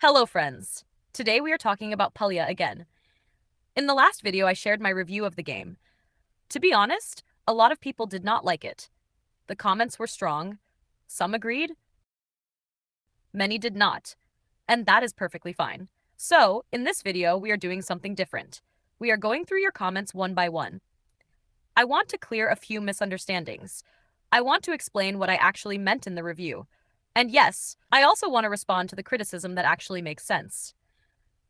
Hello friends! Today we are talking about Palia again. In the last video I shared my review of the game. To be honest, a lot of people did not like it. The comments were strong. Some agreed, many did not. And that is perfectly fine. So, in this video we are doing something different. We are going through your comments one by one. I want to clear a few misunderstandings. I want to explain what I actually meant in the review. And yes, I also want to respond to the criticism that actually makes sense.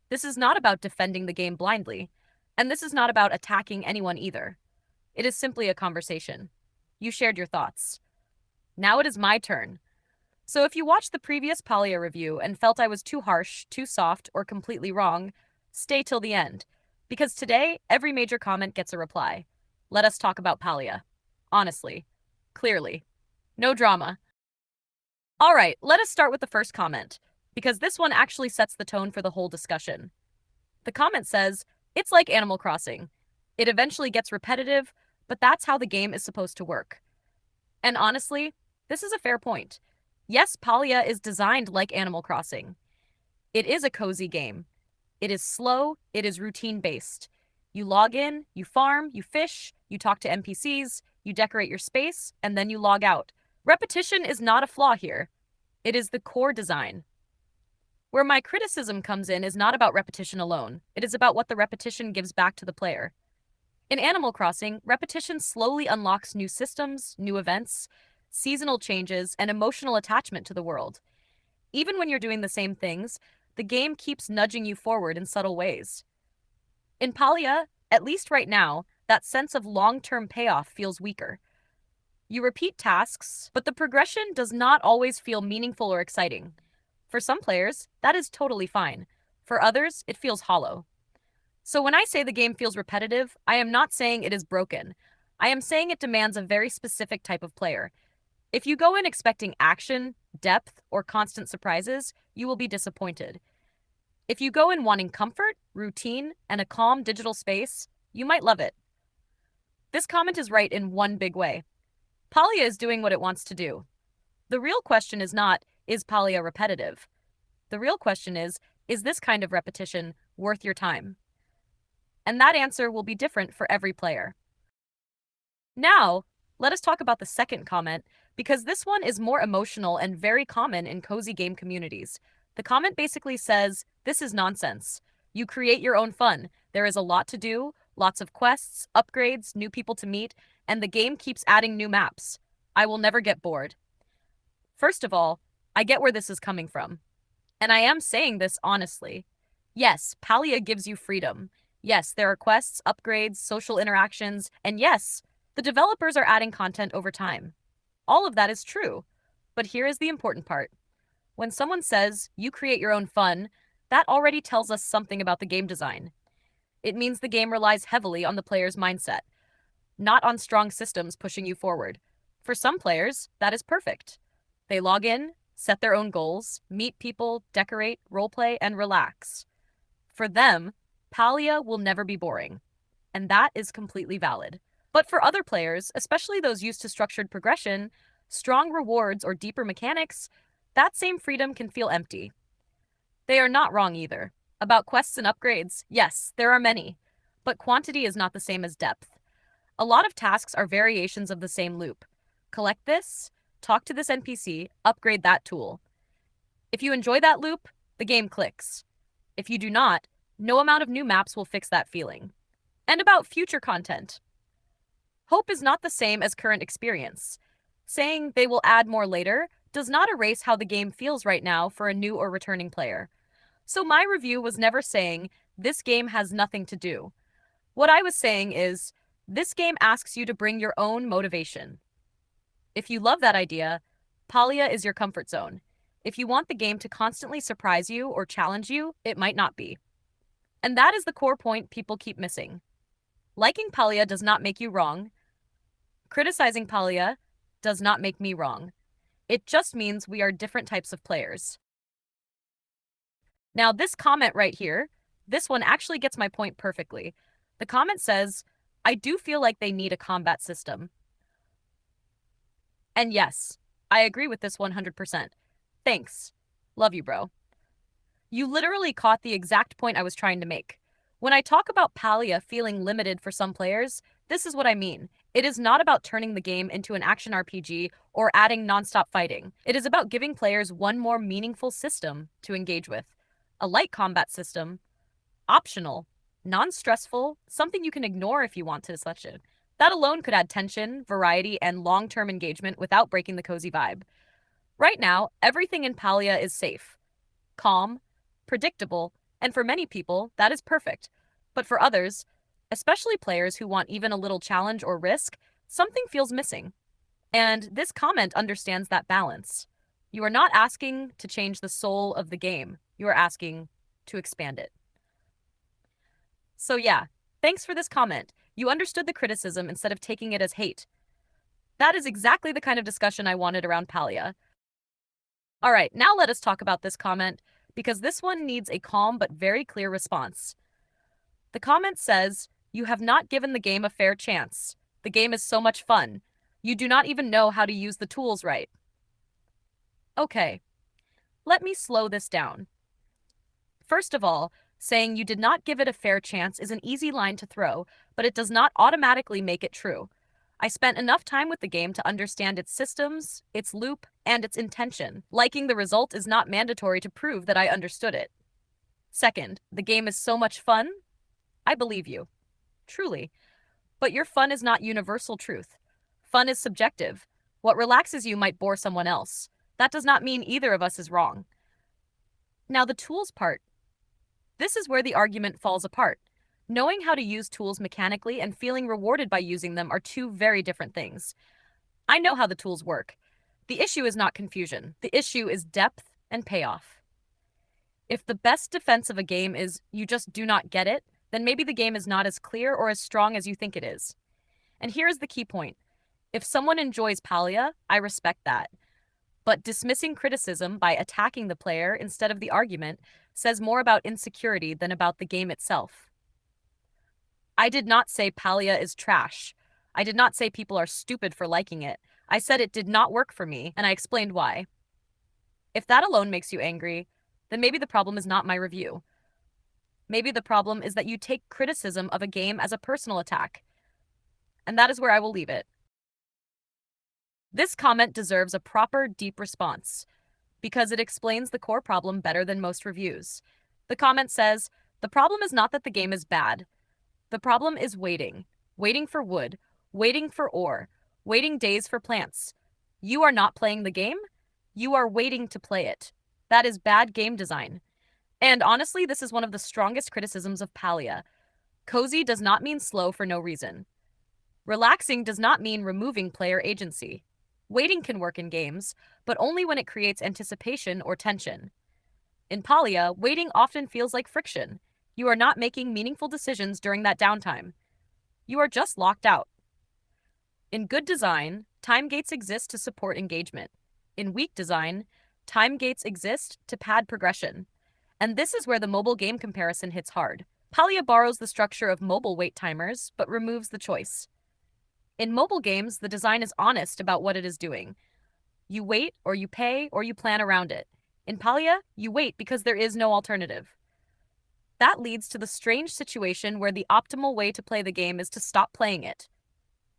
This is not about defending the game blindly, and this is not about attacking anyone either. It is simply a conversation. You shared your thoughts. Now it is my turn. So if you watched the previous Palia review and felt I was too harsh, too soft, or completely wrong, stay till the end, because today every major comment gets a reply. Let us talk about Palia. Honestly. Clearly. No drama. Alright, let us start with the first comment, because this one actually sets the tone for the whole discussion. The comment says, it's like Animal Crossing. It eventually gets repetitive, but that's how the game is supposed to work. And honestly, this is a fair point. Yes, Palia is designed like Animal Crossing. It is a cozy game. It is slow, it is routine-based. You log in, you farm, you fish, you talk to NPCs, you decorate your space, and then you log out. Repetition is not a flaw here. It is the core design. Where my criticism comes in is not about repetition alone. It is about what the repetition gives back to the player. In Animal Crossing, repetition slowly unlocks new systems, new events, seasonal changes, and emotional attachment to the world. Even when you're doing the same things, the game keeps nudging you forward in subtle ways. In Palia, at least right now, that sense of long-term payoff feels weaker. You repeat tasks, but the progression does not always feel meaningful or exciting. For some players, that is totally fine. For others, it feels hollow. So when I say the game feels repetitive, I am not saying it is broken. I am saying it demands a very specific type of player. If you go in expecting action, depth, or constant surprises, you will be disappointed. If you go in wanting comfort, routine, and a calm digital space, you might love it. This comment is right in one big way. Palia is doing what it wants to do. The real question is not, is Palia repetitive? The real question is this kind of repetition worth your time? And that answer will be different for every player. Now, let us talk about the second comment, because this one is more emotional and very common in cozy game communities. The comment basically says, this is nonsense. You create your own fun. There is a lot to do, lots of quests, upgrades, new people to meet, and the game keeps adding new maps. I will never get bored. First of all, I get where this is coming from. And I am saying this honestly. Yes, Palia gives you freedom. Yes, there are quests, upgrades, social interactions, and yes, the developers are adding content over time. All of that is true. But here is the important part. When someone says, you create your own fun, that already tells us something about the game design. It means the game relies heavily on the player's mindset, not on strong systems pushing you forward. For some players, that is perfect. They log in, set their own goals, meet people, decorate, roleplay, and relax. For them, Palia will never be boring, and that is completely valid. But for other players, especially those used to structured progression, strong rewards, or deeper mechanics, that same freedom can feel empty. They are not wrong either. About quests and upgrades, yes, there are many, but quantity is not the same as depth. A lot of tasks are variations of the same loop. Collect this, talk to this NPC, upgrade that tool. If you enjoy that loop, the game clicks. If you do not, no amount of new maps will fix that feeling. And about future content. Hope is not the same as current experience. Saying they will add more later does not erase how the game feels right now for a new or returning player. So my review was never saying, this game has nothing to do. What I was saying is, this game asks you to bring your own motivation. If you love that idea, Palia is your comfort zone. If you want the game to constantly surprise you or challenge you, it might not be. And that is the core point people keep missing. Liking Palia does not make you wrong. Criticizing Palia does not make me wrong. It just means we are different types of players. Now, this comment right here, this one actually gets my point perfectly. The comment says, I do feel like they need a combat system. And yes, I agree with this 100%. Thanks. Love you, bro. You literally caught the exact point I was trying to make. When I talk about Palia feeling limited for some players, this is what I mean. It is not about turning the game into an action RPG or adding nonstop fighting. It is about giving players one more meaningful system to engage with. A light combat system, optional, non-stressful, something you can ignore if you want to such it. That alone could add tension, variety, and long-term engagement without breaking the cozy vibe. Right now, everything in Palia is safe, calm, predictable, and for many people, that is perfect. But for others, especially players who want even a little challenge or risk, something feels missing. And this comment understands that balance. You are not asking to change the soul of the game, you are asking to expand it. So, yeah, thanks for this comment. You understood the criticism instead of taking it as hate. That is exactly the kind of discussion I wanted around Palia. All right, now let us talk about this comment because this one needs a calm but very clear response. The comment says, "You have not given the game a fair chance. The game is so much fun. You do not even know how to use the tools right." Okay, let me slow this down. First of all, saying you did not give it a fair chance is an easy line to throw, but it does not automatically make it true. I spent enough time with the game to understand its systems, its loop, and its intention. Liking the result is not mandatory to prove that I understood it. Second, the game is so much fun. I believe you. Truly. But your fun is not universal truth. Fun is subjective. What relaxes you might bore someone else. That does not mean either of us is wrong. Now, the tools part. This is where the argument falls apart. Knowing how to use tools mechanically and feeling rewarded by using them are two very different things. I know how the tools work. The issue is not confusion. The issue is depth and payoff. If the best defense of a game is you just do not get it, then maybe the game is not as clear or as strong as you think it is. And here is the key point. If someone enjoys Palia, I respect that. But dismissing criticism by attacking the player instead of the argument says more about insecurity than about the game itself. I did not say Palia is trash. I did not say people are stupid for liking it. I said it did not work for me, and I explained why. If that alone makes you angry, then maybe the problem is not my review. Maybe the problem is that you take criticism of a game as a personal attack. And that is where I will leave it. This comment deserves a proper, deep response because it explains the core problem better than most reviews. The comment says, "The problem is not that the game is bad. The problem is waiting. Waiting for wood, waiting for ore, waiting days for plants. You are not playing the game. You are waiting to play it. That is bad game design." And honestly, this is one of the strongest criticisms of Palia. Cozy does not mean slow for no reason. Relaxing does not mean removing player agency. Waiting can work in games, but only when it creates anticipation or tension. In Palia, waiting often feels like friction. You are not making meaningful decisions during that downtime. You are just locked out. In good design, time gates exist to support engagement. In weak design, time gates exist to pad progression. And this is where the mobile game comparison hits hard. Palia borrows the structure of mobile wait timers, but removes the choice. In mobile games, the design is honest about what it is doing. You wait, or you pay, or you plan around it. In Palia, you wait because there is no alternative. That leads to the strange situation where the optimal way to play the game is to stop playing it.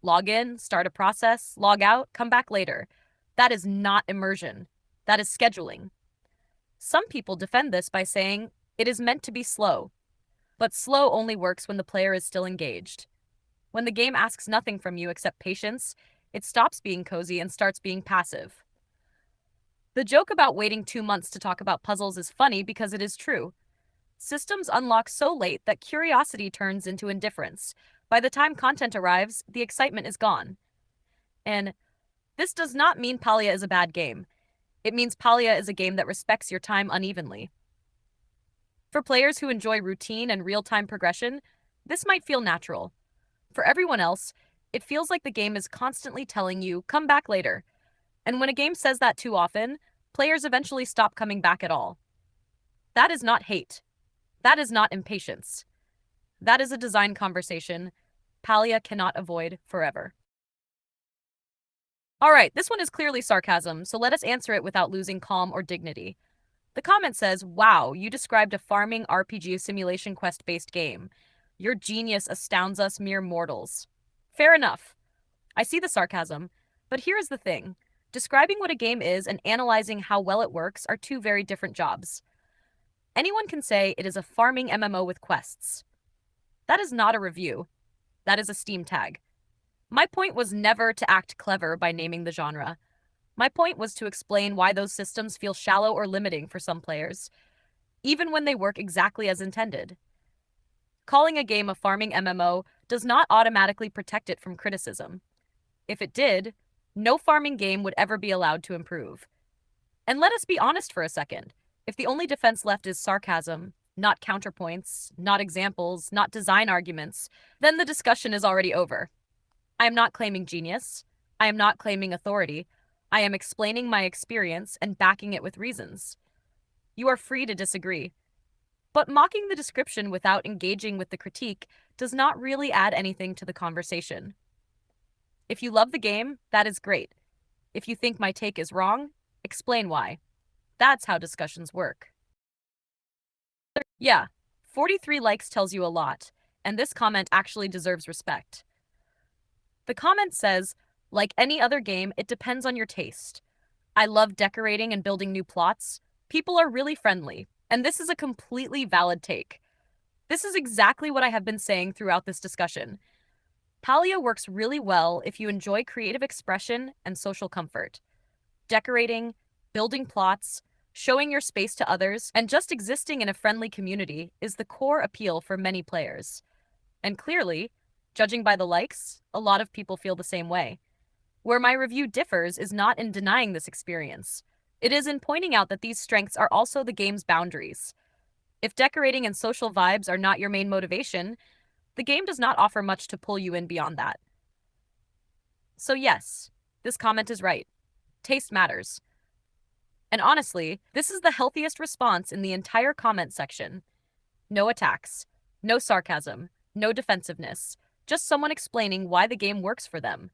Log in, start a process, log out, come back later. That is not immersion. That is scheduling. Some people defend this by saying it is meant to be slow, but slow only works when the player is still engaged. When the game asks nothing from you except patience, it stops being cozy and starts being passive. The joke about waiting 2 months to talk about puzzles is funny because it is true. Systems unlock so late that curiosity turns into indifference. By the time content arrives, the excitement is gone. And this does not mean Palia is a bad game. It means Palia is a game that respects your time unevenly. For players who enjoy routine and real-time progression, this might feel natural. For everyone else, it feels like the game is constantly telling you, come back later. And when a game says that too often, players eventually stop coming back at all. That is not hate. That is not impatience. That is a design conversation Palia cannot avoid forever. All right, this one is clearly sarcasm, so let us answer it without losing calm or dignity. The comment says, "Wow, you described a farming RPG simulation quest-based game. Your genius astounds us mere mortals." Fair enough. I see the sarcasm, but here is the thing. Describing what a game is and analyzing how well it works are two very different jobs. Anyone can say it is a farming MMO with quests. That is not a review. That is a Steam tag. My point was never to act clever by naming the genre. My point was to explain why those systems feel shallow or limiting for some players, even when they work exactly as intended. Calling a game a farming MMO does not automatically protect it from criticism. If it did, no farming game would ever be allowed to improve. And let us be honest for a second. If the only defense left is sarcasm, not counterpoints, not examples, not design arguments, then the discussion is already over. I am not claiming genius. I am not claiming authority. I am explaining my experience and backing it with reasons. You are free to disagree. But mocking the description without engaging with the critique does not really add anything to the conversation. If you love the game, that is great. If you think my take is wrong, explain why. That's how discussions work. Yeah, 43 likes tells you a lot, and this comment actually deserves respect. The comment says, "Like any other game, it depends on your taste. I love decorating and building new plots. People are really friendly, and this is a completely valid take. This is exactly what I have been saying throughout this discussion. Palia works really well if you enjoy creative expression and social comfort. Decorating, building plots, showing your space to others, and just existing in a friendly community is the core appeal for many players. And clearly, judging by the likes, a lot of people feel the same way. Where my review differs is not in denying this experience. It is in pointing out that these strengths are also the game's boundaries. If decorating and social vibes are not your main motivation, the game does not offer much to pull you in beyond that. So yes, this comment is right. Taste matters. And honestly, this is the healthiest response in the entire comment section. No attacks, no sarcasm, no defensiveness, just someone explaining why the game works for them.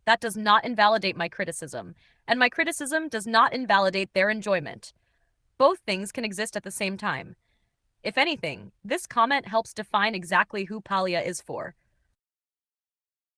That does not invalidate my criticism, and my criticism does not invalidate their enjoyment. Both things can exist at the same time. If anything, this comment helps define exactly who Palia is for.